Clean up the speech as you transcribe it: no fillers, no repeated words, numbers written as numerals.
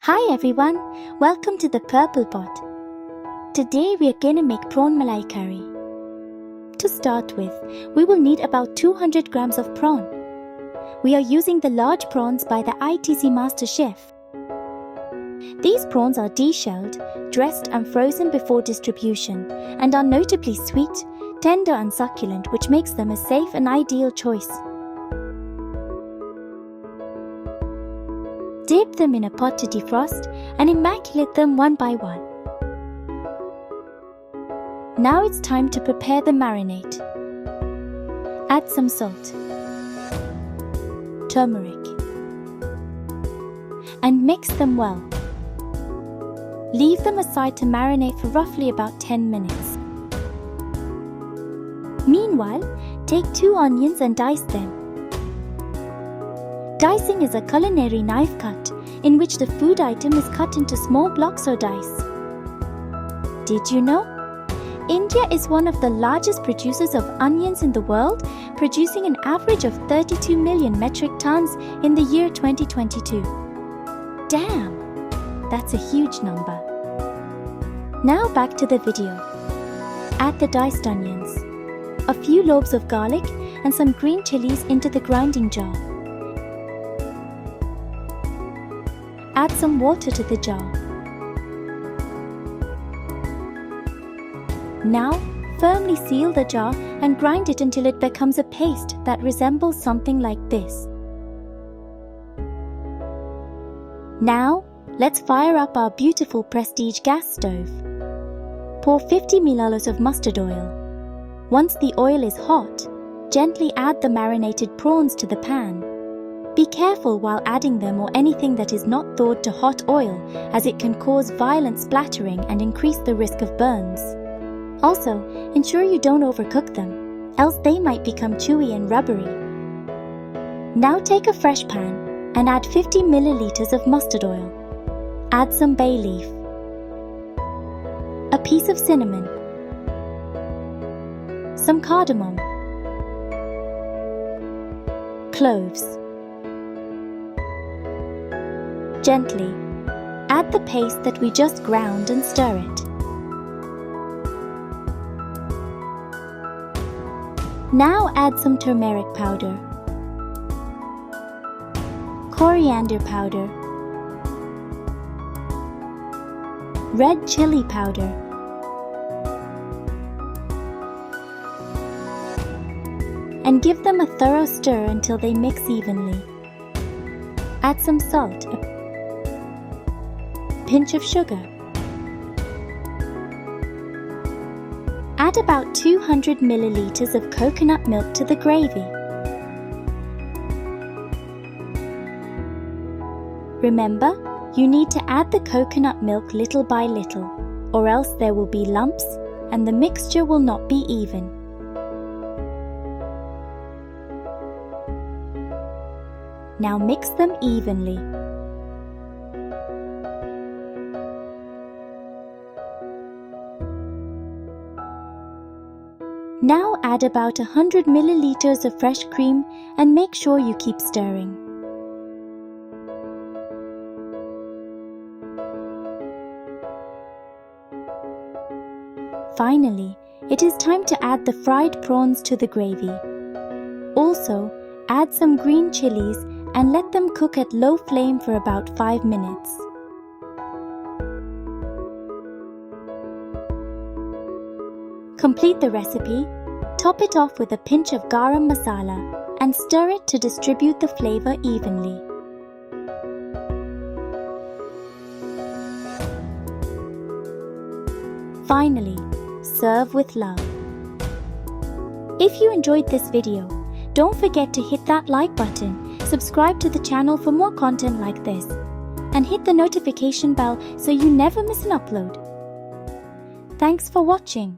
Hi everyone, welcome to the Purple Pot. Today we are going to make prawn malai curry. To start with, we will need about 200 grams of prawn. We are using the large prawns by the ITC Master Chef. These prawns are deshelled, dressed and frozen before distribution and are notably sweet, tender and succulent, which makes them a safe and ideal choice. Dip them in a pot to defrost and immaculate them one by one. Now it's time to prepare the marinade. Add some salt, turmeric, and mix them well. Leave them aside to marinate for roughly about 10 minutes. Meanwhile, take 2 onions and dice them. Dicing is a culinary knife cut in which the food item is cut into small blocks or dice. Did you know? India is one of the largest producers of onions in the world, producing an average of 32 million metric tons in the year 2022. Damn! That's a huge number. Now back to the video. Add the diced onions, a few lobes of garlic and some green chilies into the grinding jar. Add some water to the jar. Now, firmly seal the jar and grind it until it becomes a paste that resembles something like this. Now, let's fire up our beautiful Prestige gas stove. Pour 50 ml of mustard oil. Once the oil is hot, gently add the marinated prawns to the pan. Be careful while adding them or anything that is not thawed to hot oil, as it can cause violent splattering and increase the risk of burns. Also, ensure you don't overcook them, else they might become chewy and rubbery. Now take a fresh pan and add 50 milliliters of mustard oil. Add some bay leaf, a piece of cinnamon, some cardamom, cloves. Gently add the paste that we just ground and stir it. Now add some turmeric powder, coriander powder, red chili powder, and give them a thorough stir until they mix evenly. Add some salt, a pinch of sugar. Add about 200 milliliters of coconut milk to the gravy. Remember, you need to add the coconut milk little by little, or else there will be lumps and the mixture will not be even. Now mix them evenly. Now add about 100 milliliters of fresh cream and make sure you keep stirring. Finally, it is time to add the fried prawns to the gravy. Also, add some green chilies and let them cook at low flame for about 5 minutes. Complete the recipe, top it off with a pinch of garam masala and stir it to distribute the flavor evenly. Finally, serve with love. If you enjoyed this video, don't forget to hit that like button, subscribe to the channel for more content like this, and hit the notification bell so you never miss an upload. Thanks for watching.